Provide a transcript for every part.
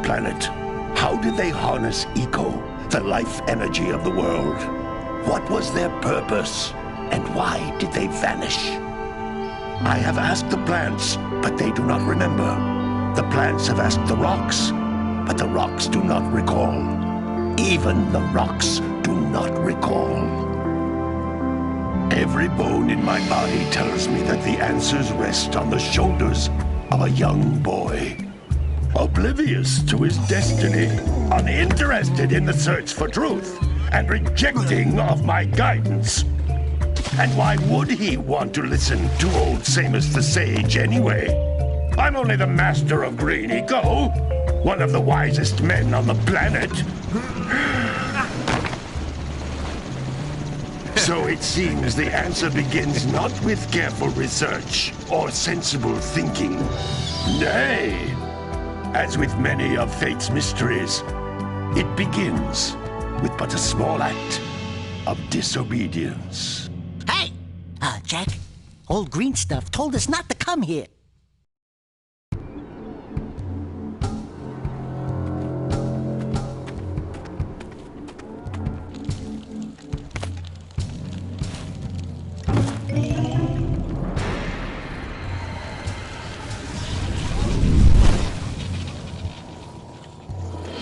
planet? How did they harness eco, the life energy of the world? What was their purpose? And why did they vanish? I have asked the plants, but they do not remember. The plants have asked the rocks, but the rocks do not recall. Even the rocks do not recall. Every bone in my body tells me that the answers rest on the shoulders of a young boy. Oblivious to his destiny, uninterested in the search for truth, and rejecting of my guidance. And why would he want to listen to old Samus the Sage anyway? I'm only the master of green eco, one of the wisest men on the planet. So it seems the answer begins not with careful research or sensible thinking. Nay, as with many of fate's mysteries, it begins with but a small act of disobedience. Hey! Jack, old green stuff told us not to come here.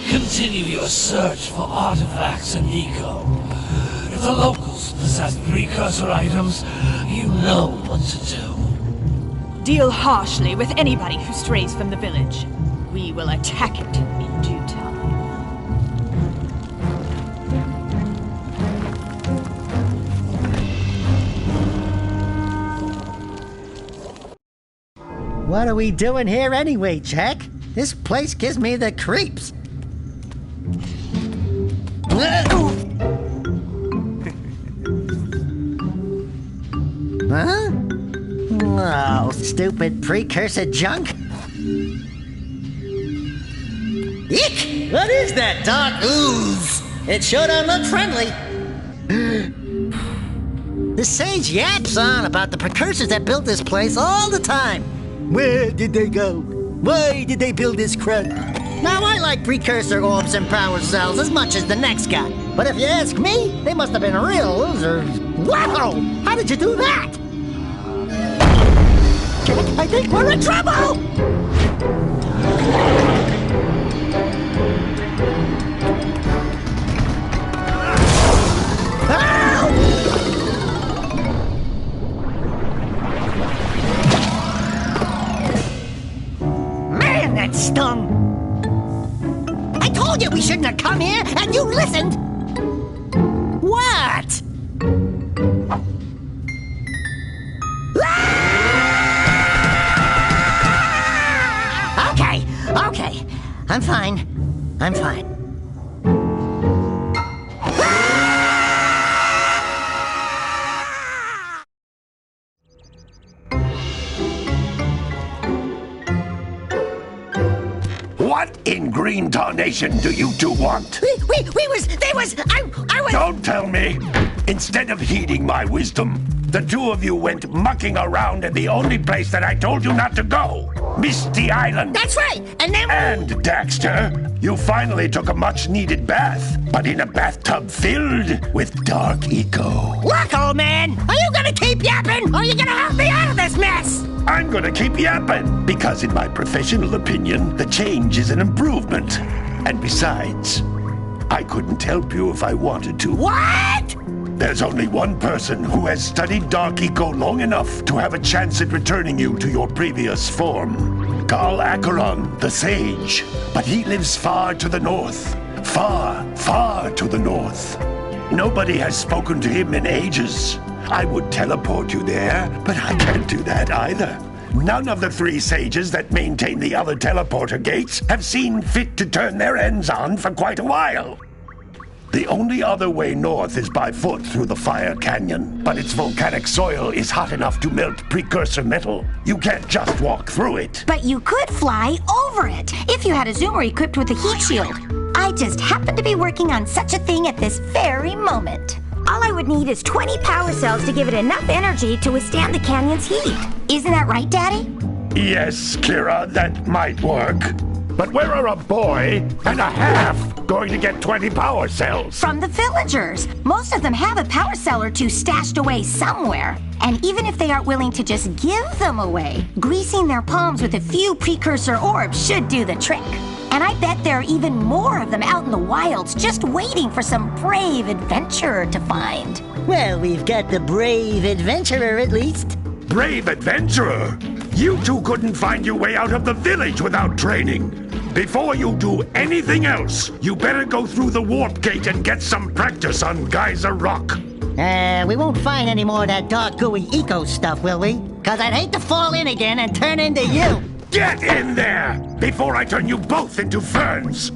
Continue your search for artifacts and eco. If the locals possess precursor items, you know what to do. Deal harshly with anybody who strays from the village. We will attack it in due time. What are we doing here anyway, Jack? This place gives me the creeps. Huh? Oh, stupid precursor junk. Eek! What is that dark ooze? It sure don't look friendly. The sage yaps on about the precursors that built this place all the time. Where did they go? Why did they build this crud? Now, I like precursor orbs and power cells as much as the next guy. But if you ask me, they must have been real losers. Wow! How did you do that? Jack, I think we're in trouble! Man, that stung! I told you we shouldn't have come here, and you listened! What? Okay. I'm fine. What in green tarnation do you two want? I was... Don't tell me! Instead of heeding my wisdom, the two of you went mucking around in the only place that I told you not to go, Misty Island. That's right, and then... And, Daxter, you finally took a much-needed bath, but in a bathtub filled with dark eco. Look, old man, are you gonna keep yapping, or are you gonna help me out of this mess? I'm gonna keep yapping, because in my professional opinion, the change is an improvement. And besides, I couldn't help you if I wanted to. What? There's only one person who has studied Dark Eco long enough to have a chance at returning you to your previous form. Carl Acheron, the Sage. But he lives far to the north. Far, far to the north. Nobody has spoken to him in ages. I would teleport you there, but I can't do that either. None of the three sages that maintain the other teleporter gates have seen fit to turn their ends on for quite a while. The only other way north is by foot through the Fire Canyon, but its volcanic soil is hot enough to melt precursor metal. You can't just walk through it. But you could fly over it, if you had a zoomer equipped with a heat shield. I just happen to be working on such a thing at this very moment. All I would need is 20 power cells to give it enough energy to withstand the canyon's heat. Isn't that right, Daddy? Yes, Kira, that might work. But where are a boy and a half going to get 20 power cells? From the villagers. Most of them have a power cell or two stashed away somewhere. And even if they aren't willing to just give them away, greasing their palms with a few precursor orbs should do the trick. And I bet there are even more of them out in the wilds just waiting for some brave adventurer to find. Well, we've got the brave adventurer at least. Brave adventurer? You two couldn't find your way out of the village without training. Before you do anything else, you better go through the warp gate and get some practice on Geyser Rock. We won't find any more of that dark gooey eco stuff, will we? Cause I'd hate to fall in again and turn into you. Get in there before I turn you both into ferns.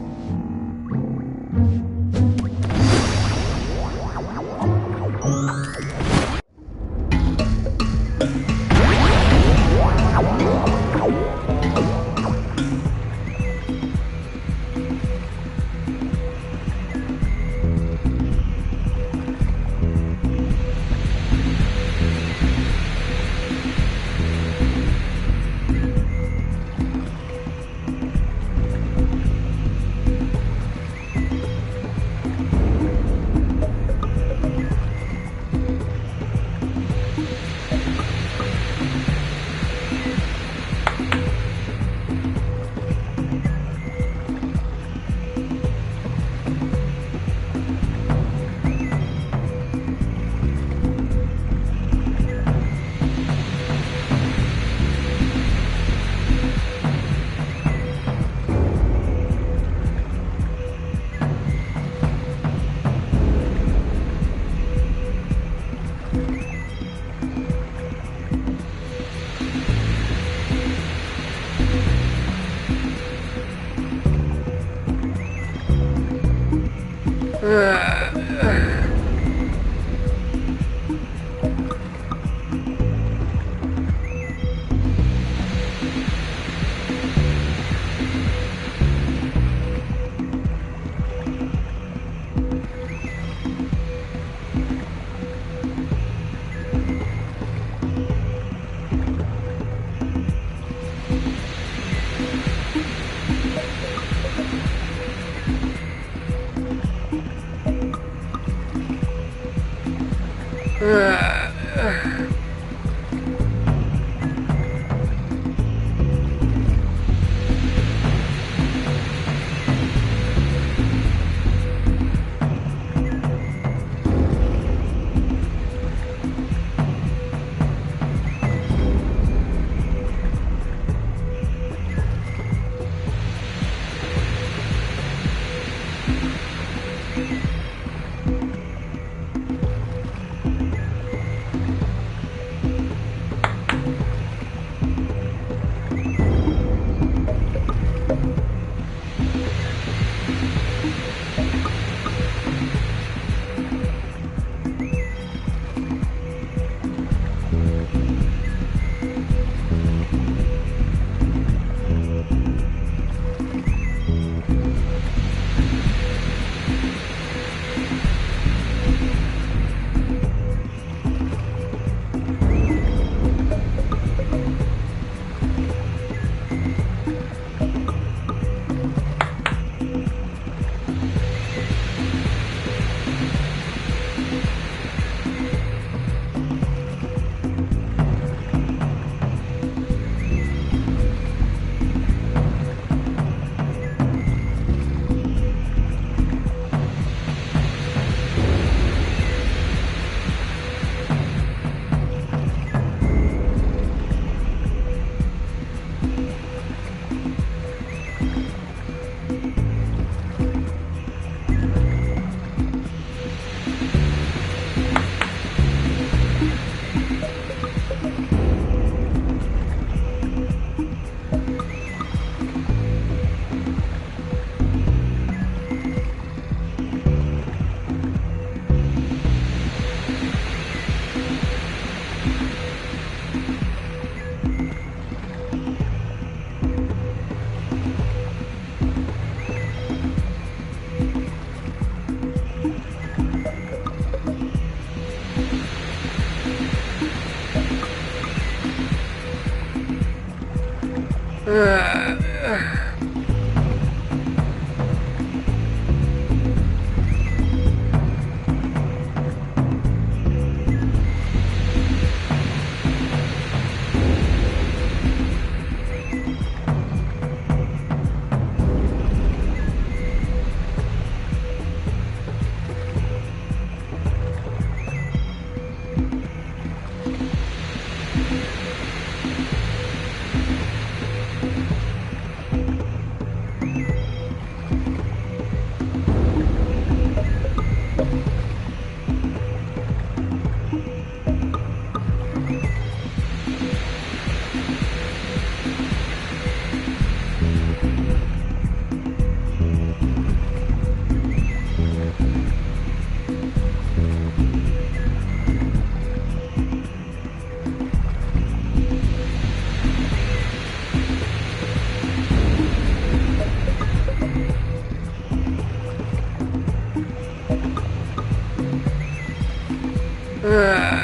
Ugh.